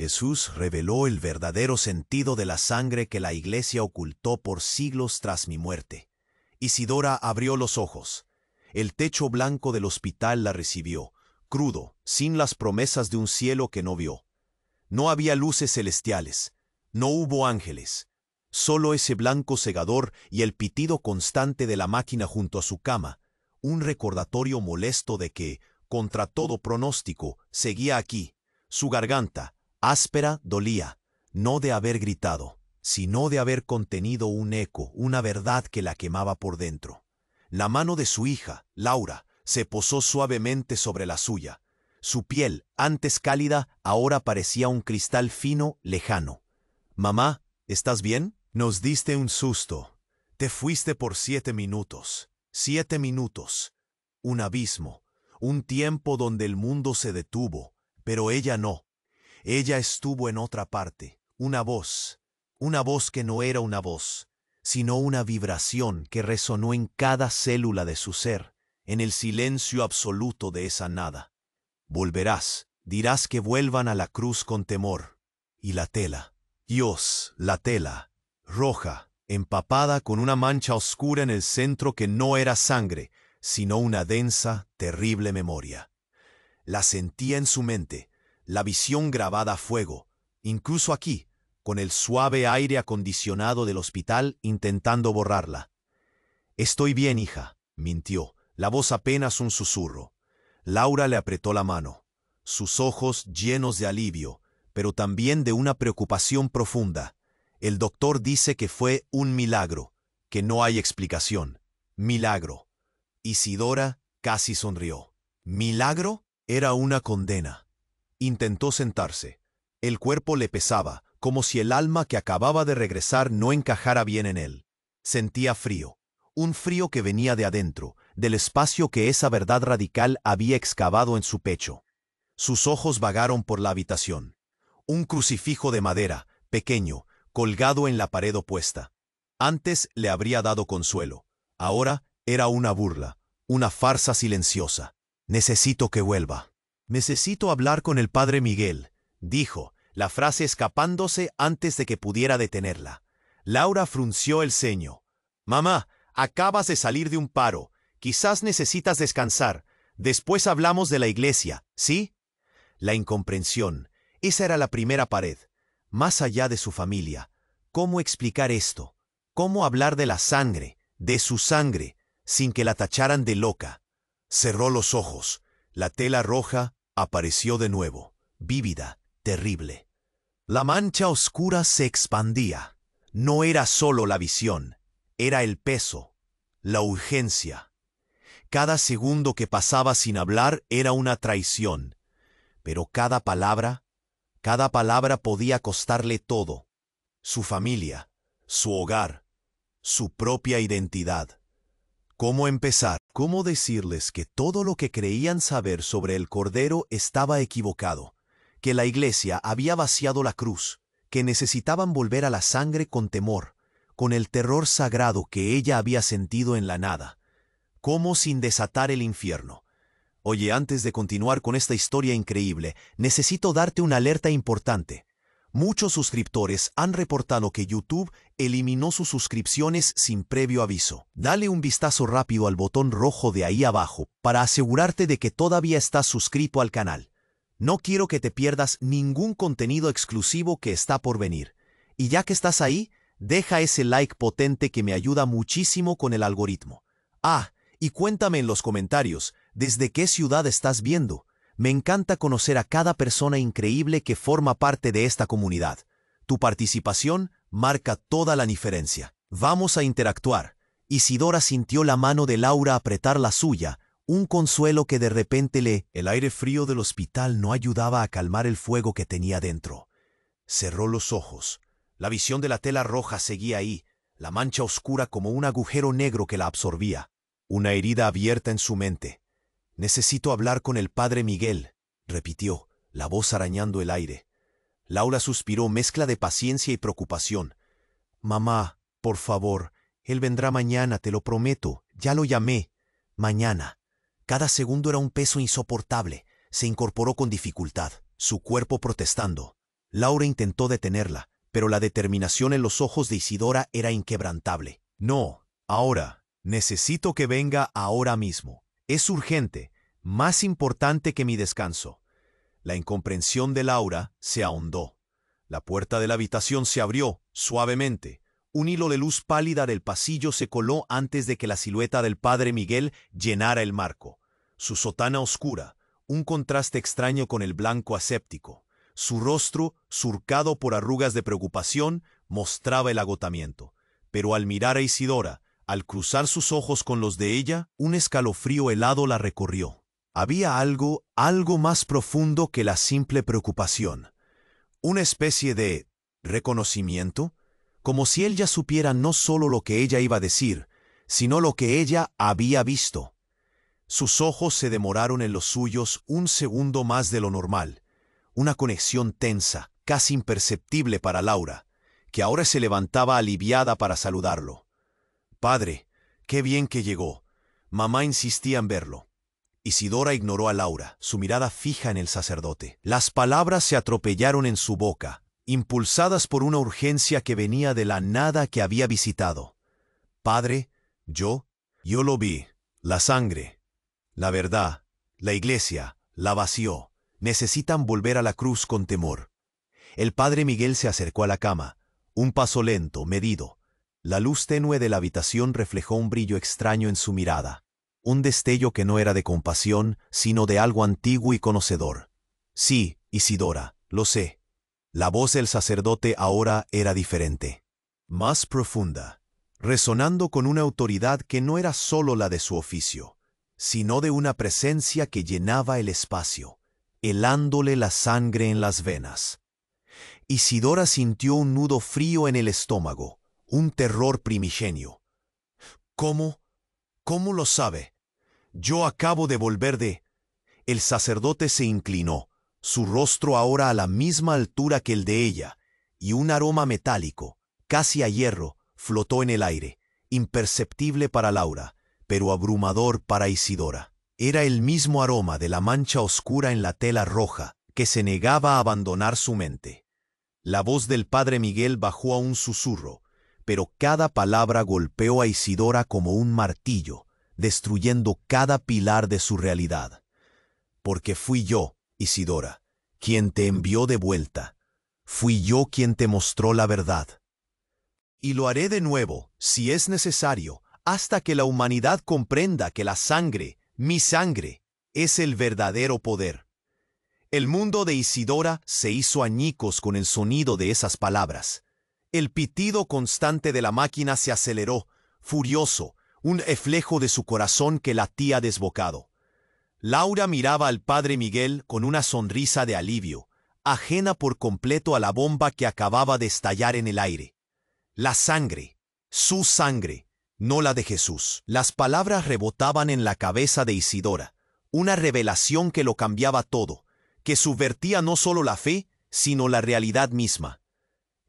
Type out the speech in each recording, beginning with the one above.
Jesús reveló el verdadero sentido de la sangre que la Iglesia ocultó por siglos tras mi muerte. Isidora abrió los ojos. El techo blanco del hospital la recibió, crudo, sin las promesas de un cielo que no vio. No había luces celestiales, no hubo ángeles, solo ese blanco cegador y el pitido constante de la máquina junto a su cama, un recordatorio molesto de que, contra todo pronóstico, seguía aquí. Su garganta, áspera, dolía, no de haber gritado, sino de haber contenido un eco, una verdad que la quemaba por dentro. La mano de su hija, Laura, se posó suavemente sobre la suya. Su piel, antes cálida, ahora parecía un cristal fino, lejano. «Mamá, ¿estás bien? Nos diste un susto. Te fuiste por 7 minutos. 7 minutos. Un abismo. Un tiempo donde el mundo se detuvo. Pero ella no. Ella estuvo en otra parte. Una voz que no era una voz, sino una vibración que resonó en cada célula de su ser, en el silencio absoluto de esa nada. Volverás, dirás que vuelvan a la cruz con temor. Y la tela, Dios, la tela, roja, empapada con una mancha oscura en el centro que no era sangre, sino una densa, terrible memoria. La sentía en su mente, la visión grabada a fuego, incluso aquí, con el suave aire acondicionado del hospital intentando borrarla. «Estoy bien, hija», mintió, la voz apenas un susurro. Laura le apretó la mano, sus ojos llenos de alivio, pero también de una preocupación profunda. El doctor dice que fue un milagro, que no hay explicación. Milagro. Isidora casi sonrió. ¿Milagro? Era una condena. Intentó sentarse. El cuerpo le pesaba, como si el alma que acababa de regresar no encajara bien en él. Sentía frío, un frío que venía de adentro, del espacio que esa verdad radical había excavado en su pecho. Sus ojos vagaron por la habitación. Un crucifijo de madera, pequeño, colgado en la pared opuesta. Antes le habría dado consuelo. Ahora era una burla, una farsa silenciosa. «Necesito que vuelva. Necesito hablar con el padre Miguel», dijo, la frase escapándose antes de que pudiera detenerla. Laura frunció el ceño. «Mamá, acabas de salir de un paro. Quizás necesitas descansar. Después hablamos de la iglesia, ¿sí?» La incomprensión. Esa era la primera pared. Más allá de su familia. ¿Cómo explicar esto? ¿Cómo hablar de la sangre, de su sangre, sin que la tacharan de loca? Cerró los ojos. La tela roja apareció de nuevo, vívida, terrible. La mancha oscura se expandía. No era solo la visión, era el peso, la urgencia. Cada segundo que pasaba sin hablar era una traición, pero cada palabra podía costarle todo. Su familia, su hogar, su propia identidad. ¿Cómo empezar? ¿Cómo decirles que todo lo que creían saber sobre el Cordero estaba equivocado? Que la iglesia había vaciado la cruz, que necesitaban volver a la sangre con temor, con el terror sagrado que ella había sentido en la nada. ¿Cómo sin desatar el infierno? Oye, antes de continuar con esta historia increíble, necesito darte una alerta importante. Muchos suscriptores han reportado que YouTube eliminó sus suscripciones sin previo aviso. Dale un vistazo rápido al botón rojo de ahí abajo para asegurarte de que todavía estás suscrito al canal. No quiero que te pierdas ningún contenido exclusivo que está por venir. Y ya que estás ahí, deja ese like potente que me ayuda muchísimo con el algoritmo. Ah, y cuéntame en los comentarios, ¿desde qué ciudad estás viendo? Me encanta conocer a cada persona increíble que forma parte de esta comunidad. Tu participación marca toda la diferencia. Vamos a interactuar. Isidora sintió la mano de Laura apretar la suya, un consuelo que de repente El aire frío del hospital no ayudaba a calmar el fuego que tenía dentro. Cerró los ojos. La visión de la tela roja seguía ahí, la mancha oscura como un agujero negro que la absorbía. Una herida abierta en su mente. «Necesito hablar con el padre Miguel», repitió, la voz arañando el aire. Laura suspiró, mezcla de paciencia y preocupación. «Mamá, por favor, él vendrá mañana, te lo prometo. Ya lo llamé. Mañana». Cada segundo era un peso insoportable. Se incorporó con dificultad, su cuerpo protestando. Laura intentó detenerla, pero la determinación en los ojos de Isidora era inquebrantable. No, ahora. Necesito que venga ahora mismo. Es urgente, más importante que mi descanso. La incomprensión de Laura se ahondó. La puerta de la habitación se abrió, suavemente. Un hilo de luz pálida del pasillo se coló antes de que la silueta del padre Miguel llenara el marco. Su sotana oscura, un contraste extraño con el blanco aséptico. Su rostro, surcado por arrugas de preocupación, mostraba el agotamiento. Pero al mirar a Isidora, al cruzar sus ojos con los de ella, un escalofrío helado la recorrió. Había algo más profundo que la simple preocupación. Una especie de reconocimiento, como si él ya supiera no solo lo que ella iba a decir, sino lo que ella había visto. Sus ojos se demoraron en los suyos un segundo más de lo normal. Una conexión tensa, casi imperceptible para Laura, que ahora se levantaba aliviada para saludarlo. «Padre, qué bien que llegó. Mamá insistía en verlo». Isidora ignoró a Laura, su mirada fija en el sacerdote. Las palabras se atropellaron en su boca, impulsadas por una urgencia que venía de la nada que había visitado. «Padre, yo lo vi. La sangre, la verdad, la iglesia, la vació. Necesitan volver a la cruz con temor». El padre Miguel se acercó a la cama, un paso lento, medido. La luz tenue de la habitación reflejó un brillo extraño en su mirada, un destello que no era de compasión, sino de algo antiguo y conocedor. «Sí, Isidora, lo sé». La voz del sacerdote ahora era diferente, más profunda, resonando con una autoridad que no era solo la de su oficio, sino de una presencia que llenaba el espacio, helándole la sangre en las venas. Isidora sintió un nudo frío en el estómago, un terror primigenio. «¿Cómo? ¿Cómo lo sabe? Yo acabo de volver de...». El sacerdote se inclinó, su rostro ahora a la misma altura que el de ella, y un aroma metálico, casi a hierro, flotó en el aire, imperceptible para Laura, pero abrumador para Isidora. Era el mismo aroma de la mancha oscura en la tela roja, que se negaba a abandonar su mente. La voz del padre Miguel bajó a un susurro, pero cada palabra golpeó a Isidora como un martillo, destruyendo cada pilar de su realidad. «Porque fui yo, Isidora, quien te envió de vuelta. Fui yo quien te mostró la verdad. Y lo haré de nuevo, si es necesario, hasta que la humanidad comprenda que la sangre, mi sangre, es el verdadero poder». El mundo de Isidora se hizo añicos con el sonido de esas palabras. El pitido constante de la máquina se aceleró, furioso, un reflejo de su corazón que latía desbocado. Laura miraba al padre Miguel con una sonrisa de alivio, ajena por completo a la bomba que acababa de estallar en el aire. La sangre, su sangre, no la de Jesús. Las palabras rebotaban en la cabeza de Isidora, una revelación que lo cambiaba todo, que subvertía no solo la fe, sino la realidad misma.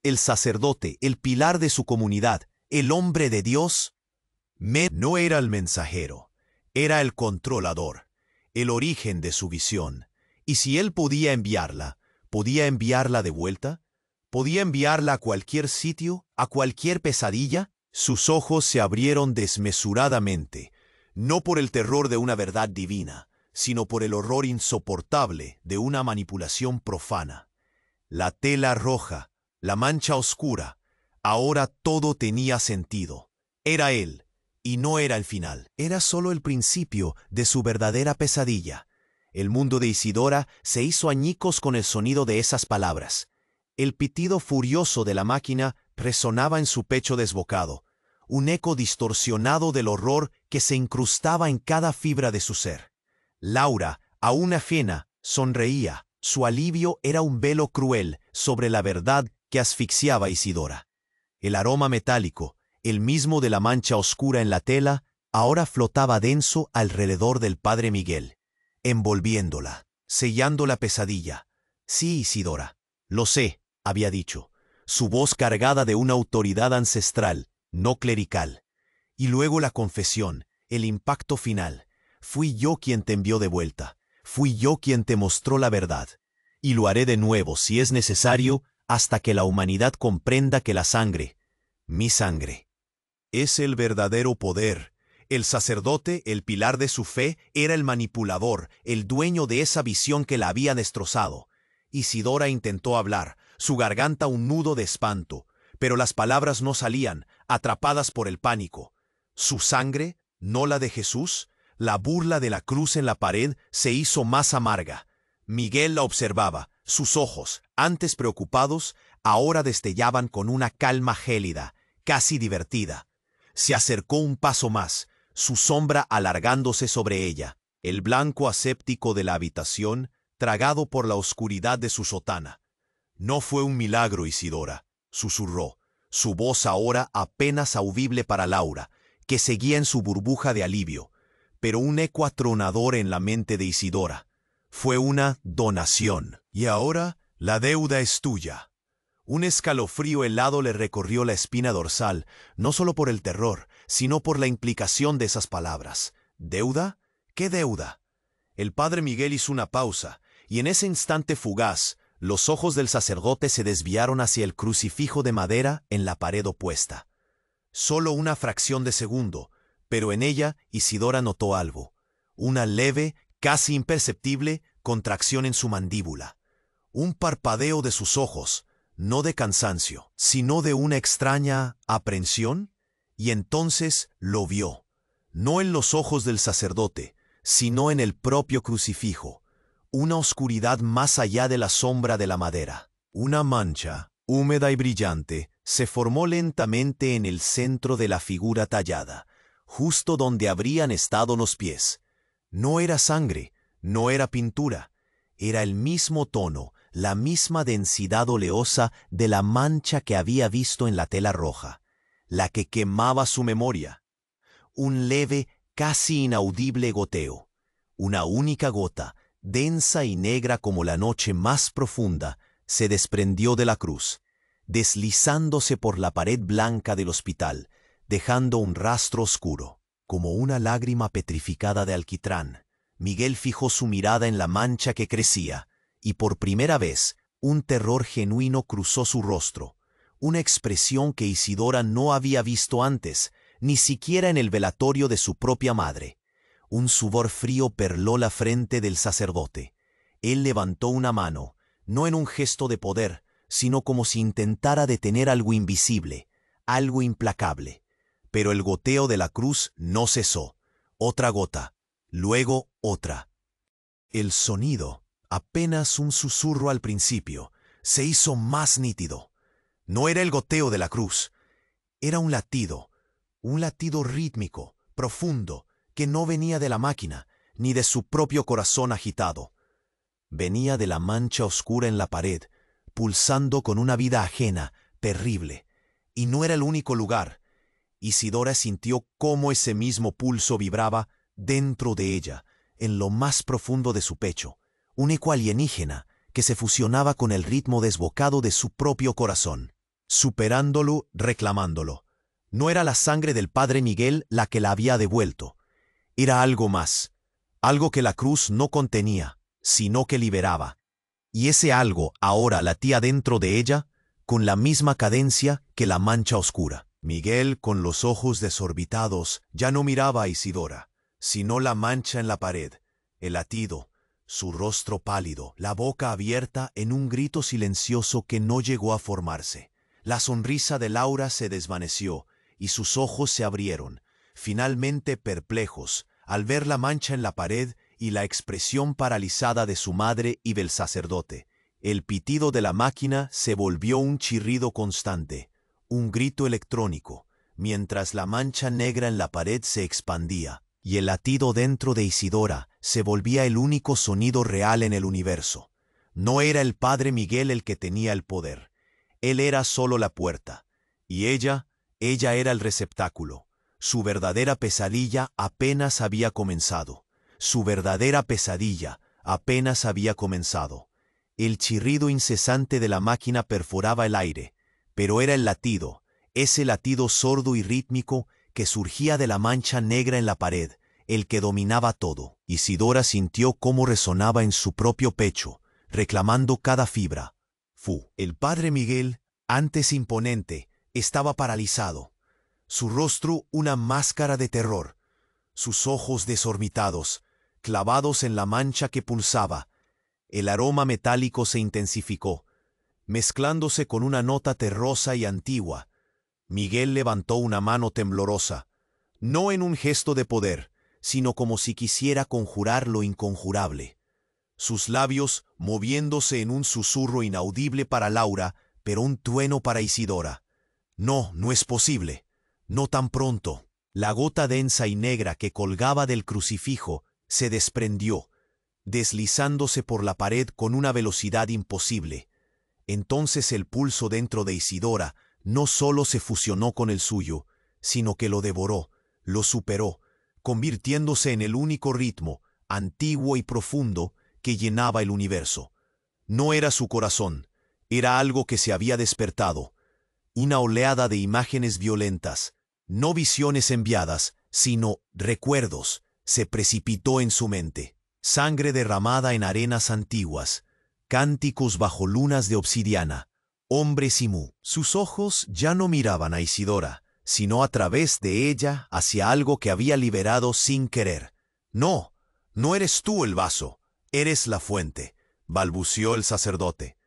El sacerdote, el pilar de su comunidad, el hombre de Dios, no era el mensajero, era el controlador, el origen de su visión. Y si él podía enviarla de vuelta, podía enviarla a cualquier sitio, a cualquier pesadilla. Sus ojos se abrieron desmesuradamente, no por el terror de una verdad divina, sino por el horror insoportable de una manipulación profana. La tela roja, la mancha oscura, ahora todo tenía sentido. Era él, y no era el final. Era solo el principio de su verdadera pesadilla. El mundo de Isidora se hizo añicos con el sonido de esas palabras. El pitido furioso de la máquina resonaba en su pecho desbocado, un eco distorsionado del horror que se incrustaba en cada fibra de su ser. Laura, aún ajena, sonreía. Su alivio era un velo cruel sobre la verdad que asfixiaba a Isidora. El aroma metálico, el mismo de la mancha oscura en la tela, ahora flotaba denso alrededor del padre Miguel, envolviéndola, sellando la pesadilla. «Sí, Isidora, lo sé», había dicho, su voz cargada de una autoridad ancestral, no clerical. Y luego la confesión, el impacto final. «Fui yo quien te envió de vuelta. Fui yo quien te mostró la verdad. y lo haré de nuevo si es necesario hasta que la humanidad comprenda que la sangre, mi sangre, es el verdadero poder. El sacerdote, el pilar de su fe, era el manipulador, el dueño de esa visión que la había destrozado. Isidora intentó hablar, su garganta un nudo de espanto, pero las palabras no salían, atrapadas por el pánico. Su sangre, no la de Jesús, la burla de la cruz en la pared se hizo más amarga. Miguel la observaba, sus ojos, antes preocupados, ahora destellaban con una calma gélida, casi divertida. Se acercó un paso más, su sombra alargándose sobre ella, el blanco aséptico de la habitación, tragado por la oscuridad de su sotana. No fue un milagro, Isidora, susurró, su voz ahora apenas audible para Laura, que seguía en su burbuja de alivio, pero un eco atronador en la mente de Isidora. Fue una donación, y ahora la deuda es tuya. Un escalofrío helado le recorrió la espina dorsal, no solo por el terror, sino por la implicación de esas palabras. ¿Deuda? ¿Qué deuda? El padre Miguel hizo una pausa, y en ese instante fugaz, los ojos del sacerdote se desviaron hacia el crucifijo de madera en la pared opuesta. Solo una fracción de segundo, pero en ella Isidora notó algo. Una leve, casi imperceptible, contracción en su mandíbula. Un parpadeo de sus ojos, no de cansancio, sino de una extraña aprensión, y entonces lo vio, no en los ojos del sacerdote, sino en el propio crucifijo, una oscuridad más allá de la sombra de la madera. Una mancha, húmeda y brillante, se formó lentamente en el centro de la figura tallada, justo donde habrían estado los pies. No era sangre, no era pintura, era el mismo tono, la misma densidad oleosa de la mancha que había visto en la tela roja, la que quemaba su memoria. Un leve, casi inaudible goteo, una única gota, densa y negra como la noche más profunda, se desprendió de la cruz, deslizándose por la pared blanca del hospital, dejando un rastro oscuro, como una lágrima petrificada de alquitrán. Miguel fijó su mirada en la mancha que crecía, y por primera vez un terror genuino cruzó su rostro, una expresión que Isidora no había visto antes, ni siquiera en el velatorio de su propia madre. Un sudor frío perló la frente del sacerdote. Él levantó una mano, no en un gesto de poder, sino como si intentara detener algo invisible, algo implacable. Pero el goteo de la cruz no cesó. Otra gota, luego otra. El sonido, apenas un susurro al principio, se hizo más nítido. No era el goteo de la cruz, era un latido rítmico, profundo, que no venía de la máquina, ni de su propio corazón agitado. Venía de la mancha oscura en la pared, pulsando con una vida ajena, terrible. Y no era el único lugar. Isidora sintió cómo ese mismo pulso vibraba dentro de ella, en lo más profundo de su pecho, un eco alienígena que se fusionaba con el ritmo desbocado de su propio corazón, superándolo, reclamándolo. No era la sangre del padre Miguel la que la había devuelto. Era algo más, algo que la cruz no contenía, sino que liberaba. Y ese algo ahora latía dentro de ella con la misma cadencia que la mancha oscura. Miguel, con los ojos desorbitados, ya no miraba a Isidora, sino la mancha en la pared, el latido, su rostro pálido, la boca abierta en un grito silencioso que no llegó a formarse. La sonrisa de Laura se desvaneció y sus ojos se abrieron, finalmente perplejos, al ver la mancha en la pared y la expresión paralizada de su madre y del sacerdote. El pitido de la máquina se volvió un chirrido constante, un grito electrónico, mientras la mancha negra en la pared se expandía, y el latido dentro de Isidora se volvía el único sonido real en el universo. No era el padre Miguel el que tenía el poder. Él era solo la puerta, y ella era el receptáculo. Su verdadera pesadilla apenas había comenzado. Su verdadera pesadilla apenas había comenzado. El chirrido incesante de la máquina perforaba el aire, pero era el latido, ese latido sordo y rítmico que surgía de la mancha negra en la pared, el que dominaba todo. Isidora sintió cómo resonaba en su propio pecho, reclamando cada fibra. El padre Miguel, antes imponente, estaba paralizado. Su rostro una máscara de terror, sus ojos desorbitados, clavados en la mancha que pulsaba. El aroma metálico se intensificó, mezclándose con una nota terrosa y antigua. Miguel levantó una mano temblorosa, no en un gesto de poder, sino como si quisiera conjurar lo inconjurable. Sus labios moviéndose en un susurro inaudible para Laura, pero un trueno para Isidora. No, no es posible. No tan pronto. La gota densa y negra que colgaba del crucifijo se desprendió, deslizándose por la pared con una velocidad imposible. Entonces el pulso dentro de Isidora no solo se fusionó con el suyo, sino que lo devoró, lo superó, convirtiéndose en el único ritmo, antiguo y profundo, que llenaba el universo. No era su corazón, era algo que se había despertado. Una oleada de imágenes violentas, no visiones enviadas, sino recuerdos, se precipitó en su mente. Sangre derramada en arenas antiguas, cánticos bajo lunas de obsidiana, hombres y mu. Sus ojos ya no miraban a Isidora, sino a través de ella hacia algo que había liberado sin querer. No, no eres tú el vaso, eres la fuente, balbuceó el sacerdote.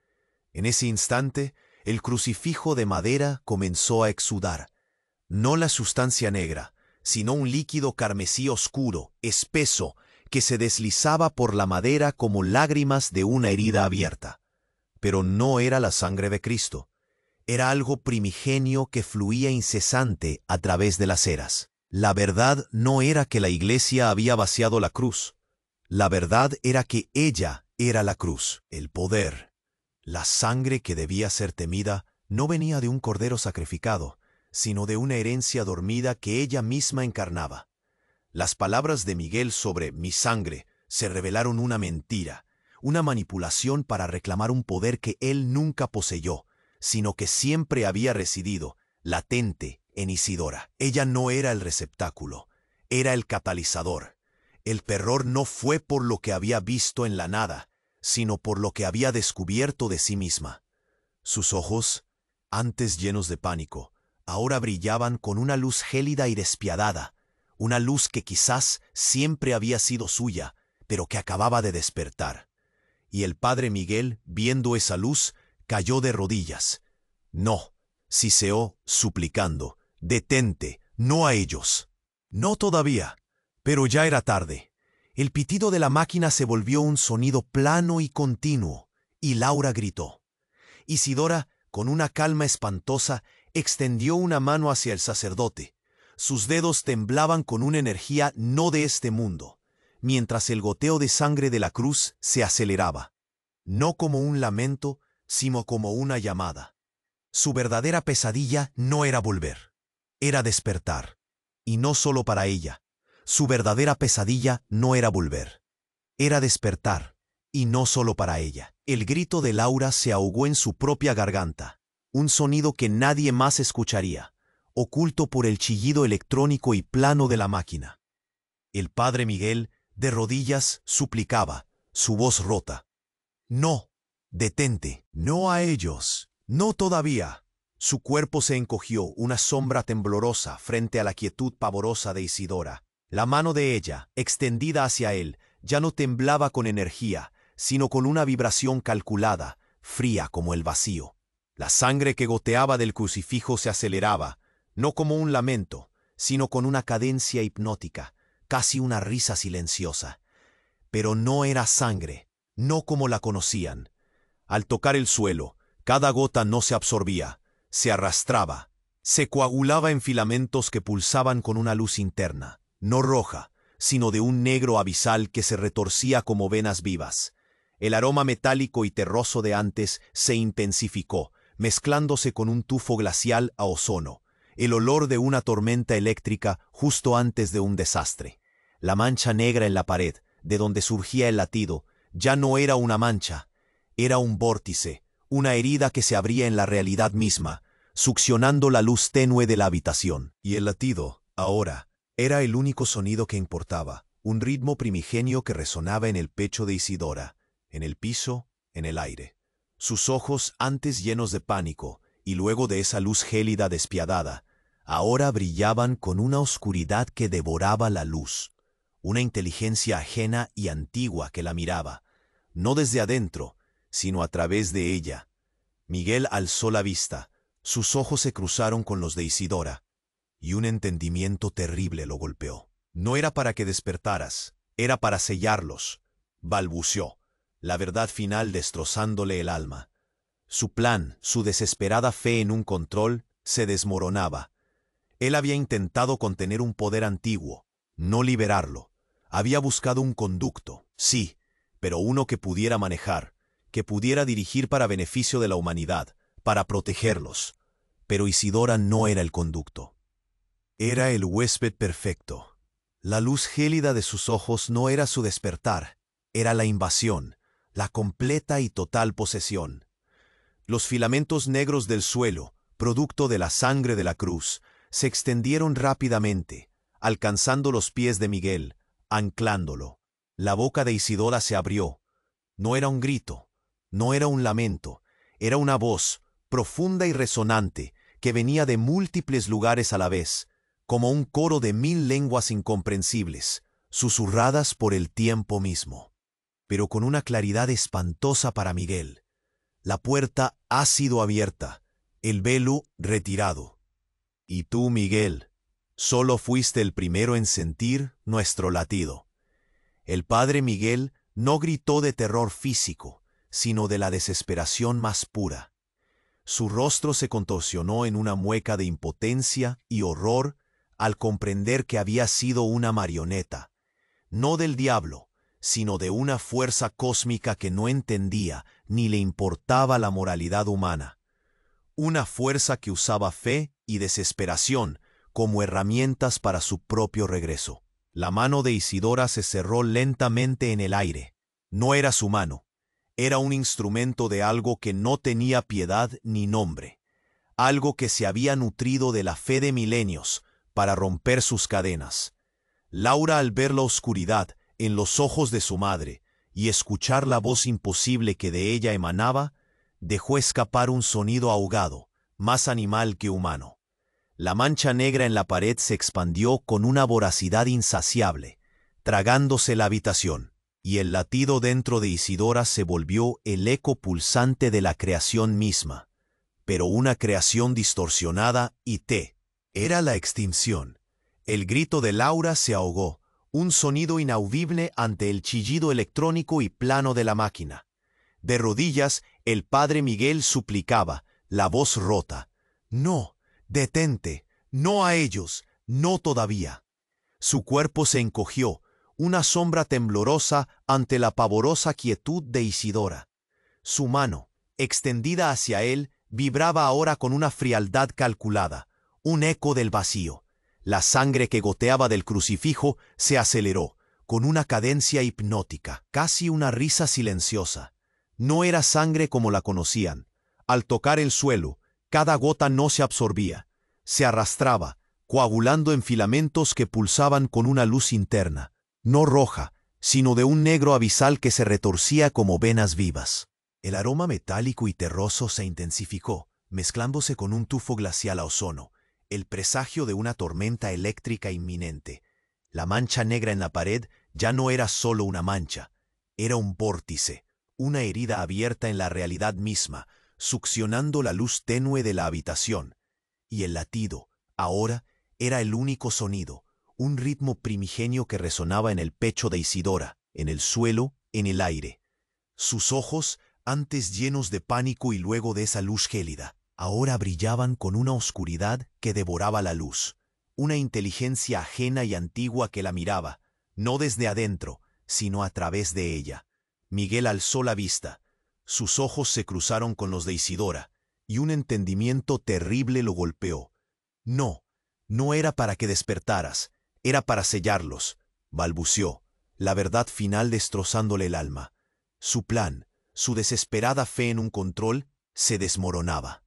En ese instante, el crucifijo de madera comenzó a exudar. No la sustancia negra, sino un líquido carmesí oscuro, espeso, que se deslizaba por la madera como lágrimas de una herida abierta. Pero no era la sangre de Cristo. Era algo primigenio que fluía incesante a través de las eras. La verdad no era que la iglesia había vaciado la cruz. La verdad era que ella era la cruz, el poder. La sangre que debía ser temida no venía de un cordero sacrificado, sino de una herencia dormida que ella misma encarnaba. Las palabras de Miguel sobre mi sangre se revelaron una mentira, una manipulación para reclamar un poder que él nunca poseyó, sino que siempre había residido, latente, en Isidora. Ella no era el receptáculo, era el catalizador. El terror no fue por lo que había visto en la nada, sino por lo que había descubierto de sí misma. Sus ojos, antes llenos de pánico, ahora brillaban con una luz gélida y despiadada, una luz que quizás siempre había sido suya, pero que acababa de despertar. Y el padre Miguel, viendo esa luz, cayó de rodillas. No, siseó, suplicando, detente, no a ellos. No todavía, pero ya era tarde. El pitido de la máquina se volvió un sonido plano y continuo, y Laura gritó. Isidora, con una calma espantosa, extendió una mano hacia el sacerdote. Sus dedos temblaban con una energía no de este mundo, mientras el goteo de sangre de la cruz se aceleraba. No como un lamento, sino como una llamada. Su verdadera pesadilla no era volver, era despertar. Y no solo para ella. Su verdadera pesadilla no era volver, era despertar. Y no solo para ella. El grito de Laura se ahogó en su propia garganta, un sonido que nadie más escucharía, oculto por el chillido electrónico y plano de la máquina. El padre Miguel, de rodillas, suplicaba, su voz rota. No, detente, no a ellos, no todavía. Su cuerpo se encogió, una sombra temblorosa frente a la quietud pavorosa de Isidora. La mano de ella, extendida hacia él, ya no temblaba con energía, sino con una vibración calculada, fría como el vacío. La sangre que goteaba del crucifijo se aceleraba, no como un lamento, sino con una cadencia hipnótica, casi una risa silenciosa. Pero no era sangre, no como la conocían. Al tocar el suelo, cada gota no se absorbía, se arrastraba, se coagulaba en filamentos que pulsaban con una luz interna, no roja, sino de un negro abisal que se retorcía como venas vivas. El aroma metálico y terroso de antes se intensificó, mezclándose con un tufo glacial a ozono, el olor de una tormenta eléctrica justo antes de un desastre. La mancha negra en la pared, de donde surgía el latido, ya no era una mancha, era un vórtice, una herida que se abría en la realidad misma, succionando la luz tenue de la habitación. Y el latido, ahora, era el único sonido que importaba, un ritmo primigenio que resonaba en el pecho de Isidora, en el piso, en el aire. Sus ojos, antes llenos de pánico, y luego de esa luz gélida despiadada, ahora brillaban con una oscuridad que devoraba la luz, una inteligencia ajena y antigua que la miraba, no desde adentro, sino a través de ella. Miguel alzó la vista, sus ojos se cruzaron con los de Isidora, y un entendimiento terrible lo golpeó. No era para que despertaras, era para sellarlos, balbuceó, la verdad final destrozándole el alma. Su plan, su desesperada fe en un control, se desmoronaba. Él había intentado contener un poder antiguo, no liberarlo. Había buscado un conducto, sí, pero uno que pudiera manejar, que pudiera dirigir para beneficio de la humanidad, para protegerlos. Pero Isidora no era el conducto. Era el huésped perfecto. La luz gélida de sus ojos no era su despertar, era la invasión, la completa y total posesión. Los filamentos negros del suelo, producto de la sangre de la cruz, se extendieron rápidamente, alcanzando los pies de Miguel, anclándolo. La boca de Isidora se abrió. No era un grito, no era un lamento, era una voz, profunda y resonante, que venía de múltiples lugares a la vez, como un coro de 1000 lenguas incomprensibles, susurradas por el tiempo mismo. Pero con una claridad espantosa para Miguel. La puerta ha sido abierta, el velo retirado. Y tú, Miguel, solo fuiste el primero en sentir nuestro latido. El padre Miguel no gritó de terror físico, sino de la desesperación más pura. Su rostro se contorsionó en una mueca de impotencia y horror al comprender que había sido una marioneta, no del diablo, sino de una fuerza cósmica que no entendía ni le importaba la moralidad humana. Una fuerza que usaba fe y desesperación como herramientas para su propio regreso. La mano de Isidora se cerró lentamente en el aire. No era su mano. Era un instrumento de algo que no tenía piedad ni nombre. Algo que se había nutrido de la fe de milenios para romper sus cadenas. Laura, al ver la oscuridad en los ojos de su madre y escuchar la voz imposible que de ella emanaba, dejó escapar un sonido ahogado, más animal que humano. La mancha negra en la pared se expandió con una voracidad insaciable, tragándose la habitación, y el latido dentro de Isidora se volvió el eco pulsante de la creación misma, pero una creación distorsionada y era la extinción. El grito de Laura se ahogó, un sonido inaudible ante el chillido electrónico y plano de la máquina. De rodillas, el padre Miguel suplicaba, la voz rota: «No, detente, no a ellos, no todavía». Su cuerpo se encogió, una sombra temblorosa ante la pavorosa quietud de Isidora. Su mano, extendida hacia él, vibraba ahora con una frialdad calculada, un eco del vacío. La sangre que goteaba del crucifijo se aceleró, con una cadencia hipnótica, casi una risa silenciosa. No era sangre como la conocían. Al tocar el suelo, cada gota no se absorbía, se arrastraba, coagulando en filamentos que pulsaban con una luz interna, no roja, sino de un negro abisal que se retorcía como venas vivas. El aroma metálico y terroso se intensificó, mezclándose con un tufo glacial a ozono, el presagio de una tormenta eléctrica inminente. La mancha negra en la pared ya no era solo una mancha, era un vórtice, una herida abierta en la realidad misma, succionando la luz tenue de la habitación. Y el latido, ahora, era el único sonido, un ritmo primigenio que resonaba en el pecho de Isidora, en el suelo, en el aire. Sus ojos, antes llenos de pánico y luego de esa luz gélida, ahora brillaban con una oscuridad que devoraba la luz, una inteligencia ajena y antigua que la miraba, no desde adentro, sino a través de ella. Miguel alzó la vista, sus ojos se cruzaron con los de Isidora, y un entendimiento terrible lo golpeó. No, no era para que despertaras, era para sellarlos, balbuceó, la verdad final destrozándole el alma. Su plan, su desesperada fe en un control, se desmoronaba.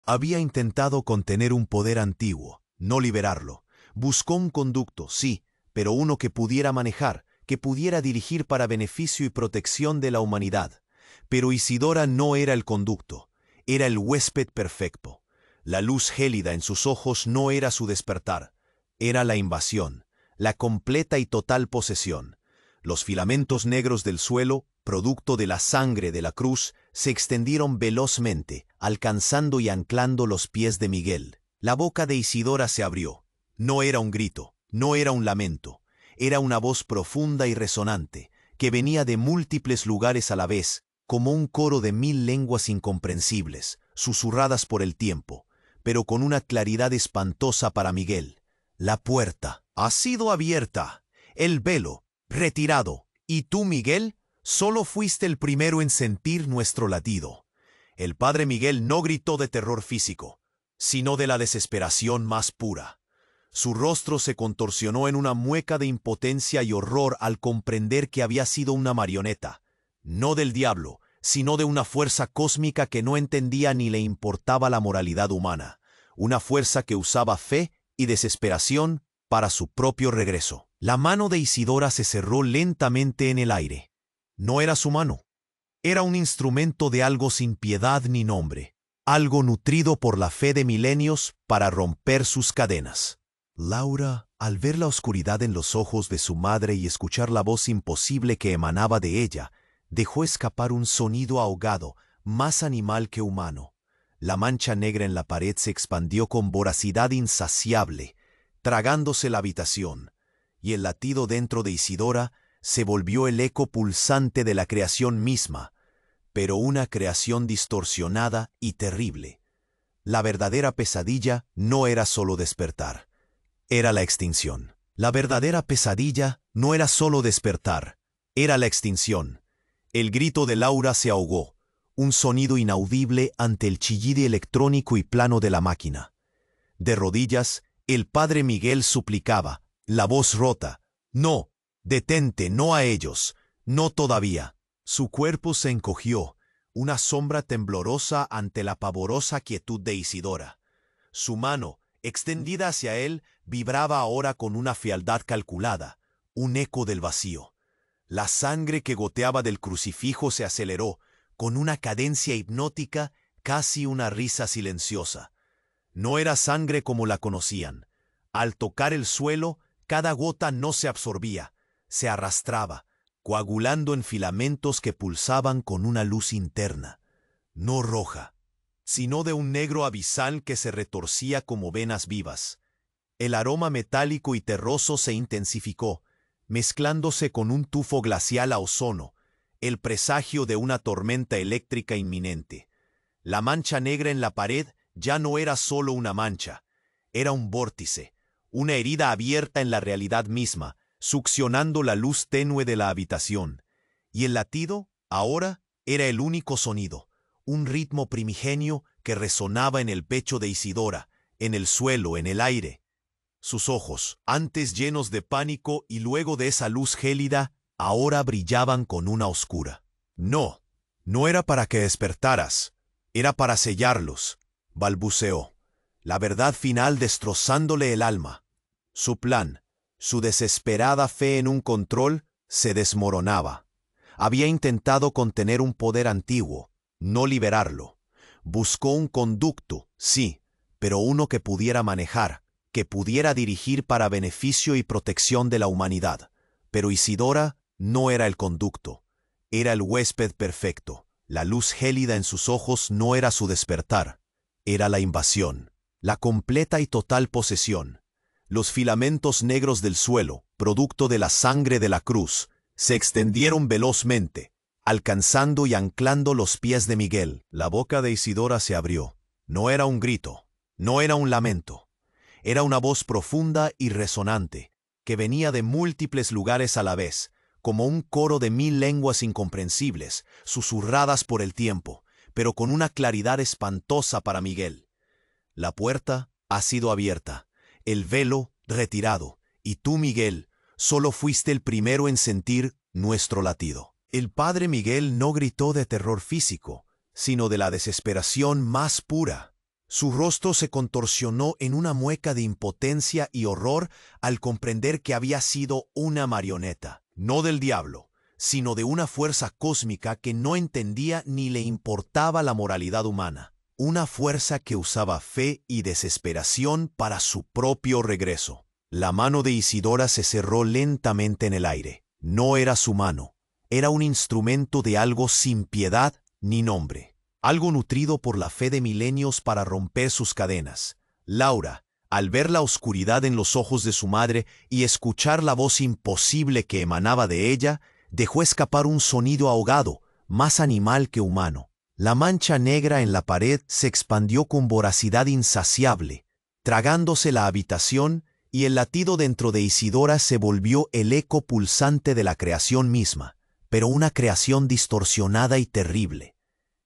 Había intentado contener un poder antiguo, no liberarlo. Buscó un conducto, sí, pero uno que pudiera manejar, que pudiera dirigir para beneficio y protección de la humanidad. Pero Isidora no era el conducto, era el huésped perfecto. La luz gélida en sus ojos no era su despertar, era la invasión, la completa y total posesión. Los filamentos negros del suelo, producto de la sangre de la cruz, se extendieron velozmente, alcanzando y anclando los pies de Miguel. La boca de Isidora se abrió. No era un grito, no era un lamento, era una voz profunda y resonante, que venía de múltiples lugares a la vez, como un coro de 1000 lenguas incomprensibles, susurradas por el tiempo, pero con una claridad espantosa para Miguel. La puerta ha sido abierta, el velo retirado, y tú, Miguel, solo fuiste el primero en sentir nuestro latido. El padre Miguel no gritó de terror físico, sino de la desesperación más pura. Su rostro se contorsionó en una mueca de impotencia y horror al comprender que había sido una marioneta, no del diablo, sino de una fuerza cósmica que no entendía ni le importaba la moralidad humana, una fuerza que usaba fe y desesperación para su propio regreso. La mano de Isidora se cerró lentamente en el aire. No era su mano. Era un instrumento de algo sin piedad ni nombre, algo nutrido por la fe de milenios para romper sus cadenas. Laura, al ver la oscuridad en los ojos de su madre y escuchar la voz imposible que emanaba de ella, dejó escapar un sonido ahogado, más animal que humano. La mancha negra en la pared se expandió con voracidad insaciable, tragándose la habitación, y el latido dentro de Isidora se volvió el eco pulsante de la creación misma, pero una creación distorsionada y terrible. La verdadera pesadilla no era solo despertar, era la extinción. La verdadera pesadilla no era solo despertar, era la extinción. El grito de Laura se ahogó, un sonido inaudible ante el chillido electrónico y plano de la máquina. De rodillas, el padre Miguel suplicaba, la voz rota, «No, detente, no a ellos, no todavía». Su cuerpo se encogió, una sombra temblorosa ante la pavorosa quietud de Isidora. Su mano, extendida hacia él, vibraba ahora con una frialdad calculada, un eco del vacío. La sangre que goteaba del crucifijo se aceleró, con una cadencia hipnótica, casi una risa silenciosa. No era sangre como la conocían. Al tocar el suelo, cada gota no se absorbía, se arrastraba, coagulando en filamentos que pulsaban con una luz interna, no roja, sino de un negro abisal que se retorcía como venas vivas. El aroma metálico y terroso se intensificó, mezclándose con un tufo glacial a ozono, el presagio de una tormenta eléctrica inminente. La mancha negra en la pared ya no era solo una mancha, era un vórtice, una herida abierta en la realidad misma, succionando la luz tenue de la habitación. Y el latido, ahora, era el único sonido, un ritmo primigenio que resonaba en el pecho de Isidora, en el suelo, en el aire. Sus ojos, antes llenos de pánico y luego de esa luz gélida, ahora brillaban con una oscura. No, no era para que despertaras, era para sellarlos, balbuceó, la verdad final destrozándole el alma. Su plan, su desesperada fe en un control, se desmoronaba. Había intentado contener un poder antiguo, no liberarlo. Buscó un conducto, sí, pero uno que pudiera manejar, que pudiera dirigir para beneficio y protección de la humanidad. Pero Isidora no era el conducto, era el huésped perfecto. La luz gélida en sus ojos no era su despertar, era la invasión, la completa y total posesión. Los filamentos negros del suelo, producto de la sangre de la cruz, se extendieron velozmente, alcanzando y anclando los pies de Miguel. La boca de Isidora se abrió. No era un grito, no era un lamento. Era una voz profunda y resonante, que venía de múltiples lugares a la vez, como un coro de 1000 lenguas incomprensibles, susurradas por el tiempo, pero con una claridad espantosa para Miguel. La puerta ha sido abierta, el velo retirado, y tú, Miguel, solo fuiste el primero en sentir nuestro latido. El padre Miguel no gritó de terror físico, sino de la desesperación más pura. Su rostro se contorsionó en una mueca de impotencia y horror al comprender que había sido una marioneta, no del diablo, sino de una fuerza cósmica que no entendía ni le importaba la moralidad humana. Una fuerza que usaba fe y desesperación para su propio regreso. La mano de Isidora se cerró lentamente en el aire. No era su mano. Era un instrumento de algo sin piedad ni nombre. Algo nutrido por la fe de milenios para romper sus cadenas. Laura, al ver la oscuridad en los ojos de su madre y escuchar la voz imposible que emanaba de ella, dejó escapar un sonido ahogado, más animal que humano. La mancha negra en la pared se expandió con voracidad insaciable, tragándose la habitación, y el latido dentro de Isidora se volvió el eco pulsante de la creación misma, pero una creación distorsionada y terrible.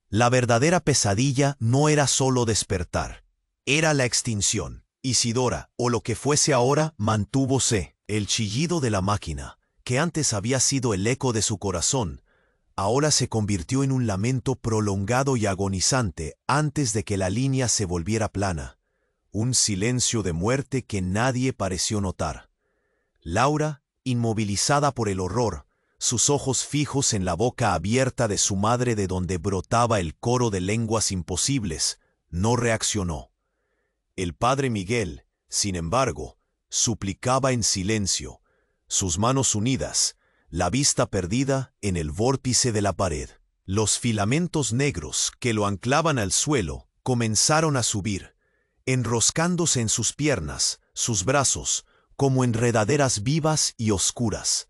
La verdadera pesadilla no era solo despertar, era la extinción. Isidora, o lo que fuese ahora, mantúvose. El chillido de la máquina, que antes había sido el eco de su corazón, ahora se convirtió en un lamento prolongado y agonizante antes de que la línea se volviera plana. Un silencio de muerte que nadie pareció notar. Laura, inmovilizada por el horror, sus ojos fijos en la boca abierta de su madre de donde brotaba el coro de lenguas imposibles, no reaccionó. El padre Miguel, sin embargo, suplicaba en silencio, sus manos unidas, la vista perdida en el vórtice de la pared. Los filamentos negros que lo anclaban al suelo comenzaron a subir, enroscándose en sus piernas, sus brazos, como enredaderas vivas y oscuras.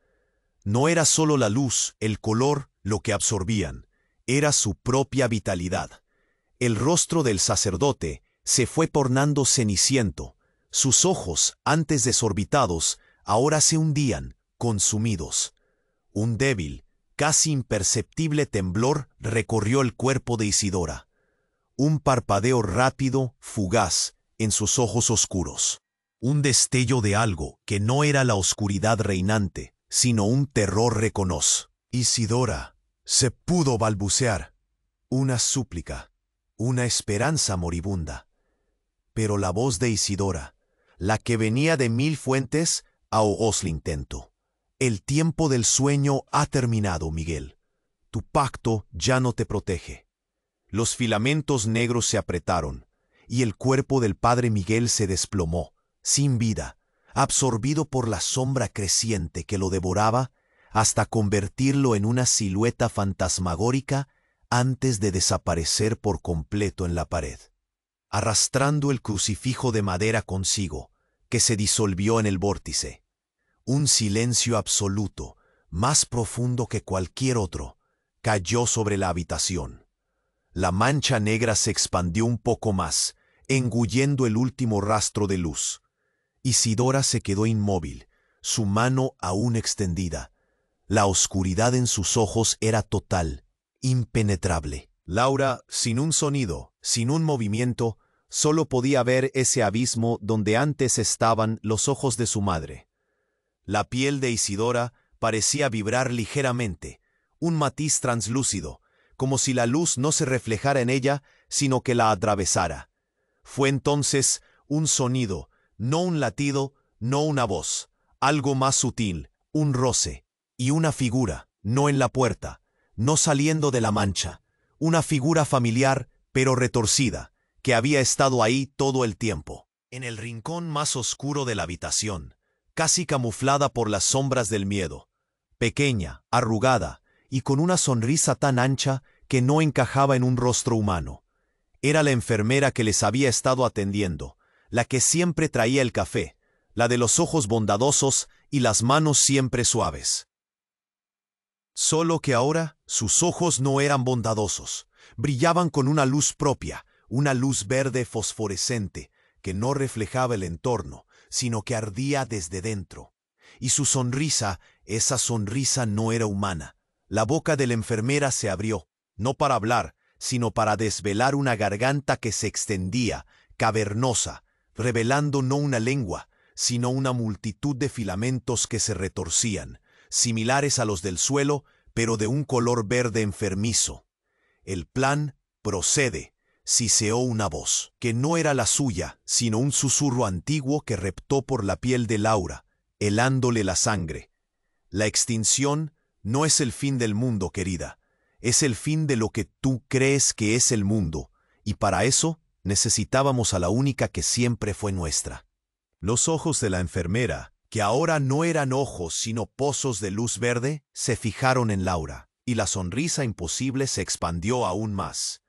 No era solo la luz, el color, lo que absorbían, era su propia vitalidad. El rostro del sacerdote se fue tornando ceniciento. Sus ojos, antes desorbitados, ahora se hundían, consumidos. Un débil, casi imperceptible temblor recorrió el cuerpo de Isidora. Un parpadeo rápido, fugaz, en sus ojos oscuros. Un destello de algo que no era la oscuridad reinante, sino un terror reconoz. Isidora, se pudo balbucear. Una súplica, una esperanza moribunda. Pero la voz de Isidora, la que venía de mil fuentes, ahogó el intento. El tiempo del sueño ha terminado, Miguel. Tu pacto ya no te protege. Los filamentos negros se apretaron, y el cuerpo del padre Miguel se desplomó, sin vida, absorbido por la sombra creciente que lo devoraba, hasta convertirlo en una silueta fantasmagórica antes de desaparecer por completo en la pared, arrastrando el crucifijo de madera consigo, que se disolvió en el vórtice. Un silencio absoluto, más profundo que cualquier otro, cayó sobre la habitación. La mancha negra se expandió un poco más, engullendo el último rastro de luz. Isidora se quedó inmóvil, su mano aún extendida. La oscuridad en sus ojos era total, impenetrable. Laura, sin un sonido, sin un movimiento, solo podía ver ese abismo donde antes estaban los ojos de su madre. La piel de Isidora parecía vibrar ligeramente, un matiz translúcido, como si la luz no se reflejara en ella, sino que la atravesara. Fue entonces un sonido, no un latido, no una voz, algo más sutil, un roce, y una figura, no en la puerta, no saliendo de la mancha, una figura familiar, pero retorcida, que había estado ahí todo el tiempo, en el rincón más oscuro de la habitación, casi camuflada por las sombras del miedo, pequeña, arrugada, y con una sonrisa tan ancha que no encajaba en un rostro humano. Era la enfermera que les había estado atendiendo, la que siempre traía el café, la de los ojos bondadosos y las manos siempre suaves. Solo que ahora sus ojos no eran bondadosos, brillaban con una luz propia, una luz verde fosforescente, que no reflejaba el entorno, sino que ardía desde dentro. Y su sonrisa, esa sonrisa no era humana. La boca de la enfermera se abrió, no para hablar, sino para desvelar una garganta que se extendía, cavernosa, revelando no una lengua, sino una multitud de filamentos que se retorcían, similares a los del suelo, pero de un color verde enfermizo. El plan procede, siseó una voz, que no era la suya, sino un susurro antiguo que reptó por la piel de Laura, helándole la sangre. La extinción no es el fin del mundo, querida. Es el fin de lo que tú crees que es el mundo, y para eso necesitábamos a la única que siempre fue nuestra. Los ojos de la enfermera, que ahora no eran ojos sino pozos de luz verde, se fijaron en Laura, y la sonrisa imposible se expandió aún más.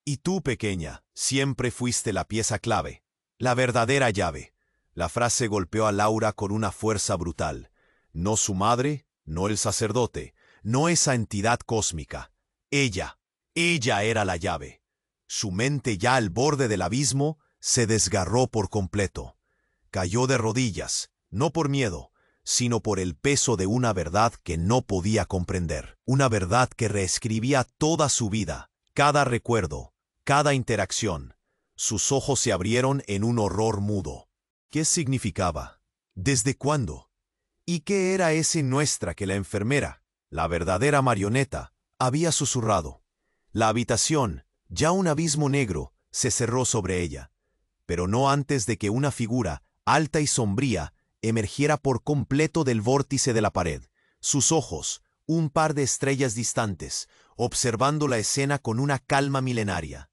Y tú, pequeña, siempre fuiste la pieza clave, la verdadera llave. La frase golpeó a Laura con una fuerza brutal. No su madre, no el sacerdote, no esa entidad cósmica. Ella era la llave. Su mente, ya al borde del abismo, se desgarró por completo. Cayó de rodillas, no por miedo, sino por el peso de una verdad que no podía comprender. Una verdad que reescribía toda su vida, cada recuerdo, cada interacción. Sus ojos se abrieron en un horror mudo. ¿Qué significaba? ¿Desde cuándo? ¿Y qué era ese nuestra que la enfermera, la verdadera marioneta, había susurrado? La habitación, ya un abismo negro, se cerró sobre ella, pero no antes de que una figura, alta y sombría, emergiera por completo del vórtice de la pared. Sus ojos, un par de estrellas distantes, observando la escena con una calma milenaria.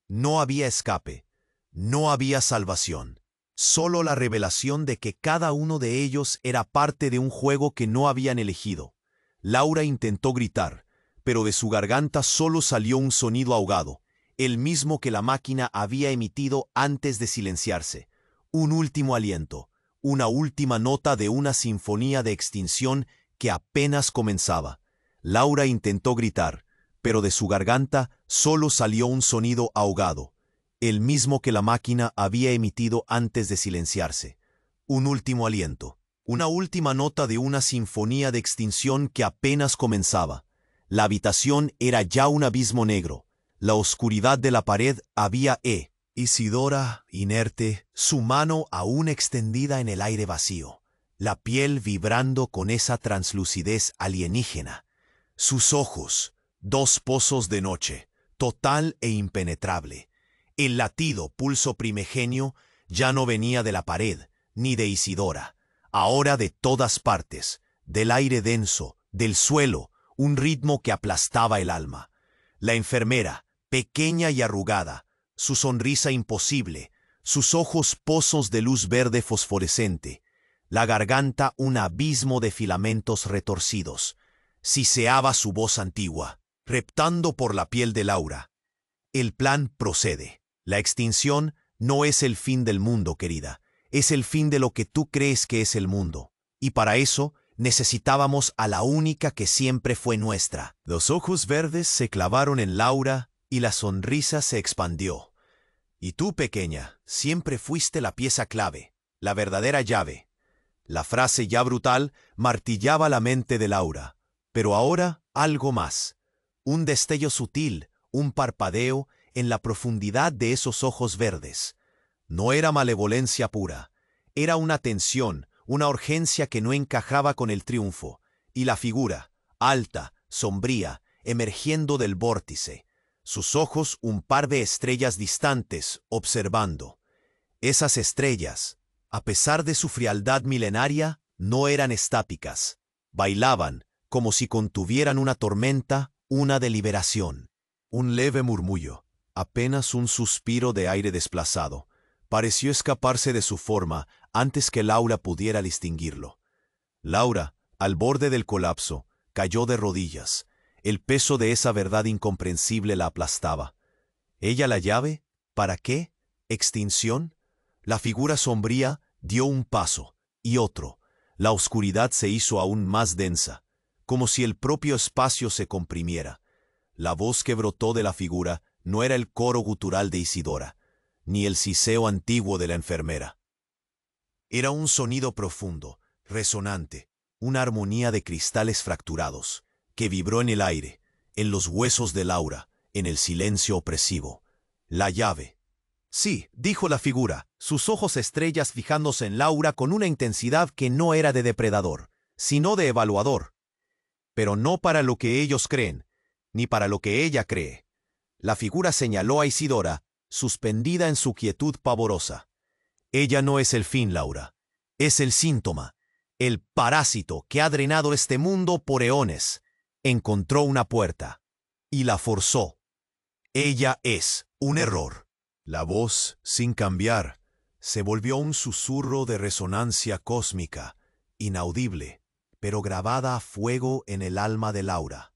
No había escape, no había salvación. Solo la revelación de que cada uno de ellos era parte de un juego que no habían elegido. Laura intentó gritar, pero de su garganta solo salió un sonido ahogado, el mismo que la máquina había emitido antes de silenciarse. Un último aliento, una última nota de una sinfonía de extinción que apenas comenzaba. Laura intentó gritar, pero de su garganta solo salió un sonido ahogado, el mismo que la máquina había emitido antes de silenciarse. Un último aliento, una última nota de una sinfonía de extinción que apenas comenzaba. La habitación era ya un abismo negro. La oscuridad de la pared había Isidora, inerte, su mano aún extendida en el aire vacío, la piel vibrando con esa translucidez alienígena. Sus ojos, dos pozos de noche, total e impenetrable. El latido, pulso primigenio, ya no venía de la pared, ni de Isidora, ahora de todas partes, del aire denso, del suelo, un ritmo que aplastaba el alma. La enfermera, pequeña y arrugada, su sonrisa imposible, sus ojos pozos de luz verde fosforescente, la garganta un abismo de filamentos retorcidos. Siseaba su voz antigua, reptando por la piel de Laura. El plan procede. La extinción no es el fin del mundo, querida. Es el fin de lo que tú crees que es el mundo. Y para eso necesitábamos a la única que siempre fue nuestra. Los ojos verdes se clavaron en Laura y la sonrisa se expandió. Y tú, pequeña, siempre fuiste la pieza clave, la verdadera llave. La frase ya brutal martillaba la mente de Laura. Pero ahora algo más. Un destello sutil, un parpadeo en la profundidad de esos ojos verdes. No era malevolencia pura. Era una tensión, una urgencia que no encajaba con el triunfo. Y la figura, alta, sombría, emergiendo del vórtice. Sus ojos un par de estrellas distantes, observando. Esas estrellas, a pesar de su frialdad milenaria, no eran estáticas. Bailaban, como si contuvieran una tormenta, una deliberación. Un leve murmullo, apenas un suspiro de aire desplazado, pareció escaparse de su forma antes que Laura pudiera distinguirlo. Laura, al borde del colapso, cayó de rodillas. El peso de esa verdad incomprensible la aplastaba. ¿Ella la llave? ¿Para qué? ¿Extinción? La figura sombría dio un paso, y otro. La oscuridad se hizo aún más densa, como si el propio espacio se comprimiera. La voz que brotó de la figura no era el coro gutural de Isidora, ni el siseo antiguo de la enfermera. Era un sonido profundo, resonante, una armonía de cristales fracturados, que vibró en el aire, en los huesos de Laura, en el silencio opresivo. La llave. Sí, dijo la figura, sus ojos estrellas fijándose en Laura con una intensidad que no era de depredador, sino de evaluador. Pero no para lo que ellos creen, ni para lo que ella cree. La figura señaló a Isidora, suspendida en su quietud pavorosa. Ella no es el fin, Laura. Es el síntoma. el parásito que ha drenado este mundo por eones, encontró una puerta y la forzó. Ella es un error. La voz, sin cambiar, se volvió un susurro de resonancia cósmica, inaudible, pero grabada a fuego en el alma de Laura.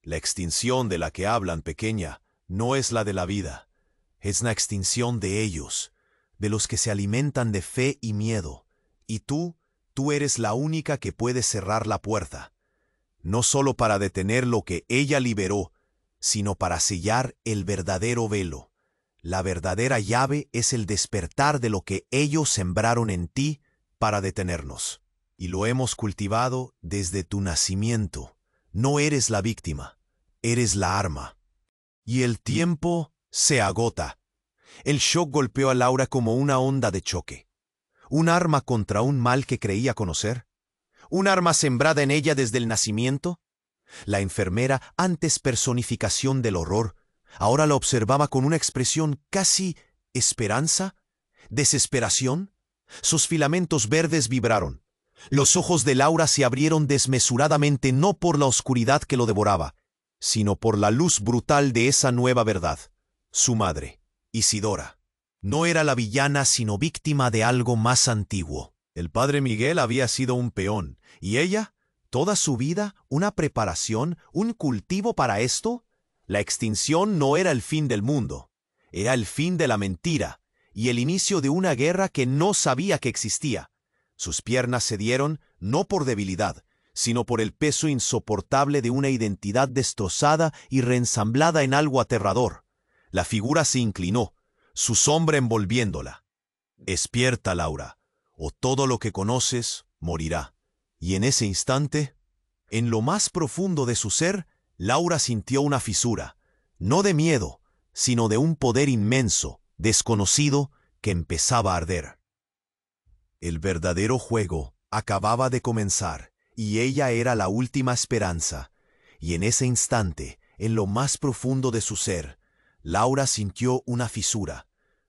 La extinción de la que hablan, pequeña, no es la de la vida. Es la extinción de ellos, de los que se alimentan de fe y miedo. Y tú eres la única que puede cerrar la puerta, no solo para detener lo que ella liberó, sino para sellar el verdadero velo. La verdadera llave es el despertar de lo que ellos sembraron en ti para detenernos. Y lo hemos cultivado desde tu nacimiento. No eres la víctima, eres la arma. Y el tiempo se agota. El shock golpeó a Laura como una onda de choque. Un arma contra un mal que creía conocer. Un arma sembrada en ella desde el nacimiento. La enfermera, antes personificación del horror, ahora la observaba con una expresión casi esperanza, desesperación. Sus filamentos verdes vibraron. Los ojos de Laura se abrieron desmesuradamente no por la oscuridad que lo devoraba, sino por la luz brutal de esa nueva verdad. Su madre, Isidora, no era la villana sino víctima de algo más antiguo. El padre Miguel había sido un peón, y ella, toda su vida, una preparación, un cultivo para esto. La extinción no era el fin del mundo, era el fin de la mentira, y el inicio de una guerra que no sabía que existía. Sus piernas cedieron no por debilidad, sino por el peso insoportable de una identidad destrozada y reensamblada en algo aterrador. La figura se inclinó, su sombra envolviéndola. Despierta, Laura, o todo lo que conoces morirá. Y en ese instante, en lo más profundo de su ser, Laura sintió una fisura, no de miedo, sino de un poder inmenso, desconocido, que empezaba a arder. El verdadero juego acababa de comenzar, y ella era la última esperanza. Y en ese instante, en lo más profundo de su ser, Laura sintió una fisura,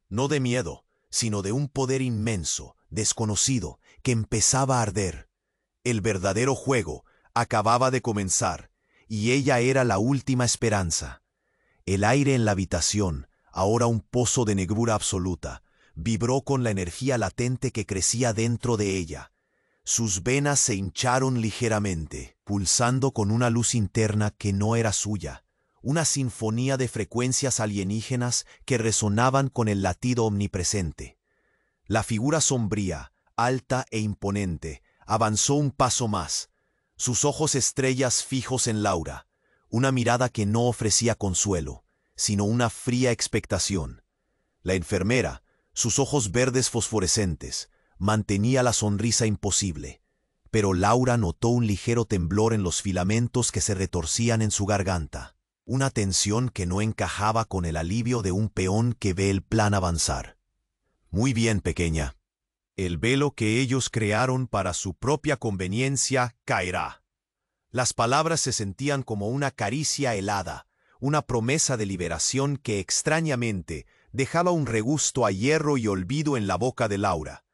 no de miedo, sino de un poder inmenso, desconocido, que empezaba a arder. El verdadero juego acababa de comenzar, y ella era la última esperanza. El aire en la habitación, ahora un pozo de negrura absoluta, vibró con la energía latente que crecía dentro de ella. Sus venas se hincharon ligeramente, pulsando con una luz interna que no era suya, una sinfonía de frecuencias alienígenas que resonaban con el latido omnipresente. La figura sombría, alta e imponente, avanzó un paso más, sus ojos estrellas fijos en Laura, una mirada que no ofrecía consuelo, sino una fría expectación. La enfermera, sus ojos verdes fosforescentes, mantenía la sonrisa imposible, pero Laura notó un ligero temblor en los filamentos que se retorcían en su garganta, una tensión que no encajaba con el alivio de un peón que ve el plan avanzar. Muy bien, pequeña. El velo que ellos crearon para su propia conveniencia caerá. Las palabras se sentían como una caricia helada, una promesa de liberación que extrañamente dejaba un regusto a hierro y olvido en la boca de Laura.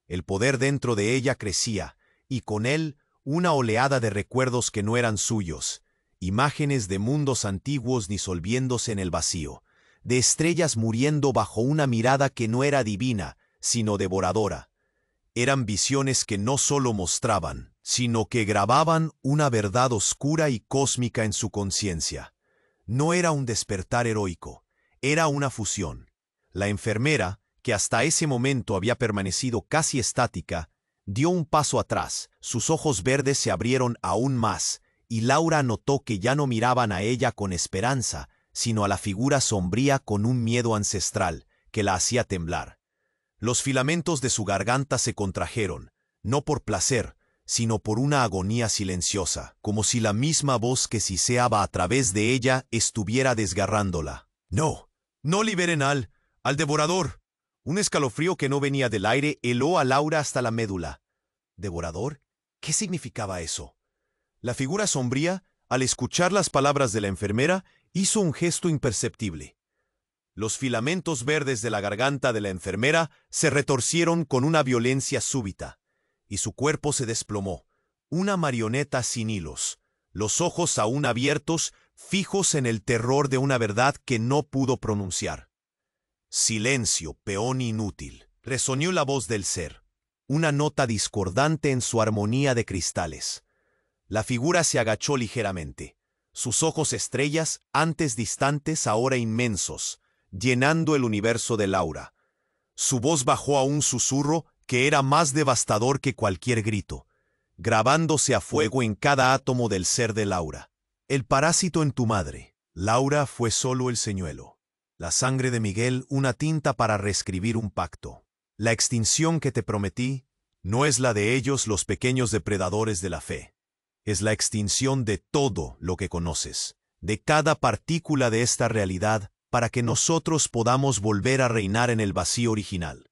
El poder dentro de ella crecía, y con él una oleada de recuerdos que no eran suyos, imágenes de mundos antiguos disolviéndose en el vacío, de estrellas muriendo bajo una mirada que no era divina, sino devoradora. Eran visiones que no solo mostraban, sino que grababan una verdad oscura y cósmica en su conciencia. No era un despertar heroico, era una fusión. La enfermera, que hasta ese momento había permanecido casi estática, dio un paso atrás, sus ojos verdes se abrieron aún más, y Laura notó que ya no miraban a ella con esperanza, sino a la figura sombría con un miedo ancestral que la hacía temblar. Los filamentos de su garganta se contrajeron, no por placer, sino por una agonía silenciosa, como si la misma voz que siseaba a través de ella estuviera desgarrándola. «No, no liberen al devorador». Un escalofrío que no venía del aire heló a Laura hasta la médula. ¿Devorador? ¿Qué significaba eso? La figura sombría, al escuchar las palabras de la enfermera, hizo un gesto imperceptible. Los filamentos verdes de la garganta de la enfermera se retorcieron con una violencia súbita, y su cuerpo se desplomó, una marioneta sin hilos, los ojos aún abiertos, fijos en el terror de una verdad que no pudo pronunciar. Silencio, peón inútil, resonó la voz del ser, una nota discordante en su armonía de cristales. La figura se agachó ligeramente, sus ojos estrellas, antes distantes, ahora inmensos, llenando el universo de Laura. Su voz bajó a un susurro que era más devastador que cualquier grito, grabándose a fuego en cada átomo del ser de Laura. El parásito en tu madre, Laura, fue solo el señuelo. La sangre de Miguel, una tinta para reescribir un pacto. La extinción que te prometí no es la de ellos, los pequeños depredadores de la fe. Es la extinción de todo lo que conoces, de cada partícula de esta realidad, para que nosotros podamos volver a reinar en el vacío original.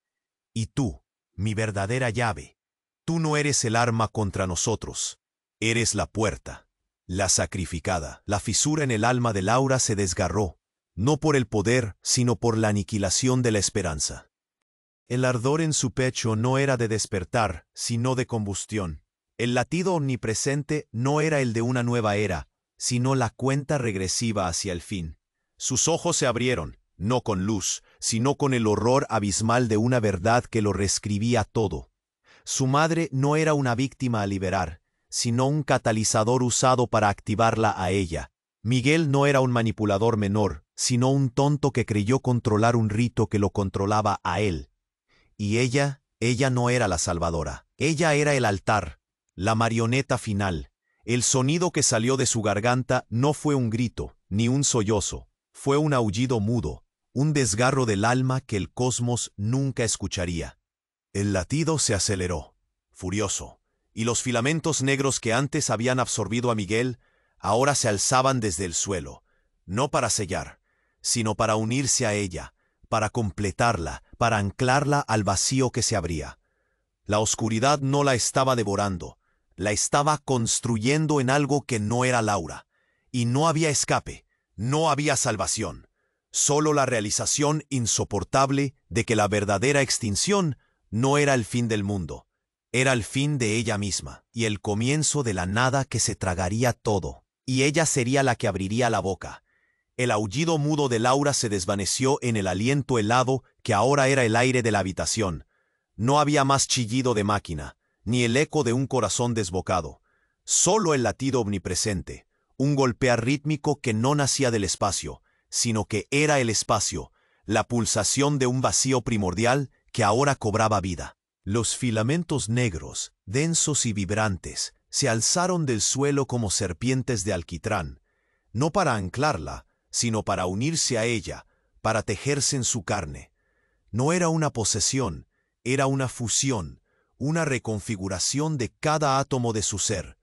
Y tú, mi verdadera llave, tú no eres el arma contra nosotros, eres la puerta, la sacrificada. La fisura en el alma de Laura se desgarró, no por el poder, sino por la aniquilación de la esperanza. El ardor en su pecho no era de despertar, sino de combustión. El latido omnipresente no era el de una nueva era, sino la cuenta regresiva hacia el fin. Sus ojos se abrieron, no con luz, sino con el horror abismal de una verdad que lo reescribía todo. Su madre no era una víctima a liberar, sino un catalizador usado para activarla a ella. Miguel no era un manipulador menor, sino un tonto que creyó controlar un rito que lo controlaba a él. Y ella no era la salvadora. Ella era el altar, la marioneta final. El sonido que salió de su garganta no fue un grito, ni un sollozo. Fue un aullido mudo, un desgarro del alma que el cosmos nunca escucharía. El latido se aceleró, furioso, y los filamentos negros que antes habían absorbido a Miguel ahora se alzaban desde el suelo, no para sellar, sino para unirse a ella, para completarla, para anclarla al vacío que se abría. La oscuridad no la estaba devorando, la estaba construyendo en algo que no era Laura, y no había escape. No había salvación, solo la realización insoportable de que la verdadera extinción no era el fin del mundo, era el fin de ella misma, y el comienzo de la nada que se tragaría todo, y ella sería la que abriría la boca. El aullido mudo de Laura se desvaneció en el aliento helado que ahora era el aire de la habitación. No había más chillido de máquina, ni el eco de un corazón desbocado, solo el latido omnipresente. Un golpear rítmico que no nacía del espacio, sino que era el espacio, la pulsación de un vacío primordial que ahora cobraba vida. Los filamentos negros, densos y vibrantes, se alzaron del suelo como serpientes de alquitrán, no para anclarla, sino para unirse a ella, para tejerse en su carne. No era una posesión, era una fusión, una reconfiguración de cada átomo de su ser.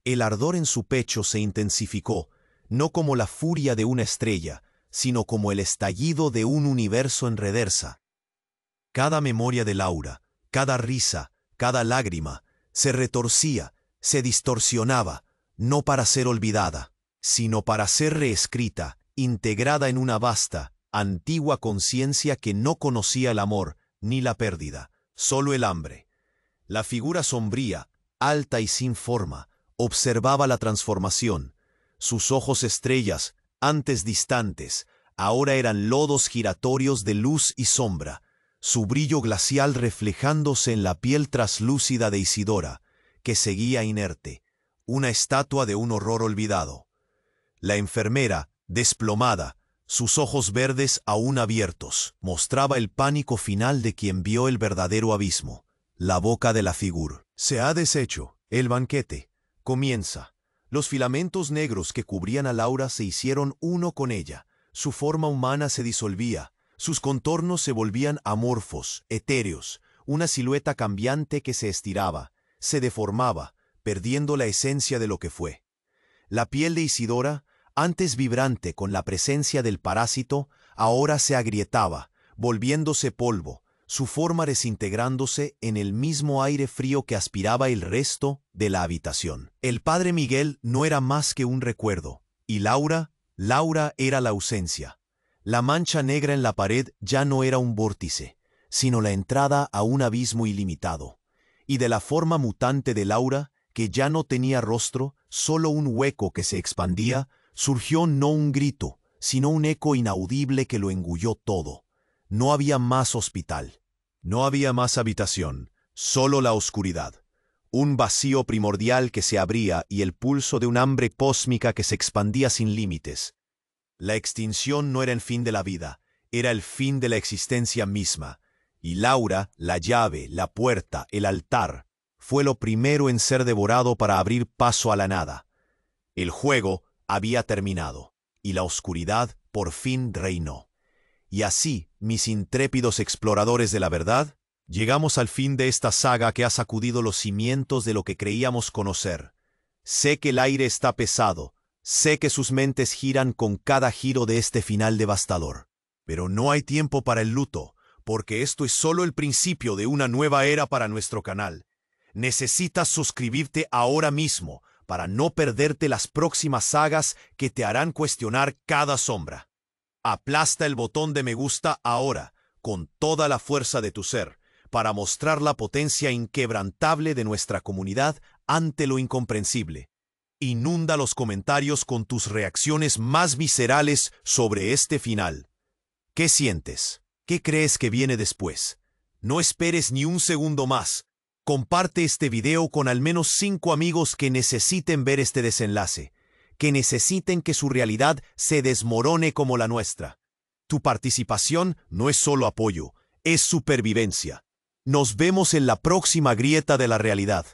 El ardor en su pecho se intensificó, no como la furia de una estrella, sino como el estallido de un universo en reversa. Cada memoria de Laura, cada risa, cada lágrima, se retorcía, se distorsionaba, no para ser olvidada, sino para ser reescrita, integrada en una vasta, antigua conciencia que no conocía el amor ni la pérdida, solo el hambre. La figura sombría, alta y sin forma, observaba la transformación. Sus ojos estrellas, antes distantes, ahora eran lodos giratorios de luz y sombra, su brillo glacial reflejándose en la piel traslúcida de Isidora, que seguía inerte, una estatua de un horror olvidado. La enfermera, desplomada, sus ojos verdes aún abiertos, mostraba el pánico final de quien vio el verdadero abismo, la boca de la figura. Se ha deshecho, el banquete. Comienza. Los filamentos negros que cubrían a Laura se hicieron uno con ella. Su forma humana se disolvía. Sus contornos se volvían amorfos, etéreos, una silueta cambiante que se estiraba, se deformaba, perdiendo la esencia de lo que fue. La piel de Isidora, antes vibrante con la presencia del parásito, ahora se agrietaba, volviéndose polvo, su forma desintegrándose en el mismo aire frío que aspiraba el resto de la habitación. El padre Miguel no era más que un recuerdo, y Laura era la ausencia. La mancha negra en la pared ya no era un vórtice, sino la entrada a un abismo ilimitado. y de la forma mutante de Laura, que ya no tenía rostro, solo un hueco que se expandía, surgió no un grito, sino un eco inaudible que lo engulló todo. No había más hospital. No había más habitación, solo la oscuridad. Un vacío primordial que se abría y el pulso de un hambre cósmica que se expandía sin límites. La extinción no era el fin de la vida, era el fin de la existencia misma. Y Laura, la llave, la puerta, el altar, fue lo primero en ser devorado para abrir paso a la nada. El juego había terminado, y la oscuridad por fin reinó. Y así, mis intrépidos exploradores de la verdad, llegamos al fin de esta saga que ha sacudido los cimientos de lo que creíamos conocer. Sé que el aire está pesado, sé que sus mentes giran con cada giro de este final devastador. Pero no hay tiempo para el luto, porque esto es solo el principio de una nueva era para nuestro canal. Necesitas suscribirte ahora mismo para no perderte las próximas sagas que te harán cuestionar cada sombra. Aplasta el botón de me gusta ahora, con toda la fuerza de tu ser, para mostrar la potencia inquebrantable de nuestra comunidad ante lo incomprensible. Inunda los comentarios con tus reacciones más viscerales sobre este final. ¿Qué sientes? ¿Qué crees que viene después? No esperes ni un segundo más. Comparte este video con al menos 5 amigos que necesiten ver este desenlace, que necesiten que su realidad se desmorone como la nuestra. Tu participación no es solo apoyo, es supervivencia. Nos vemos en la próxima grieta de la realidad.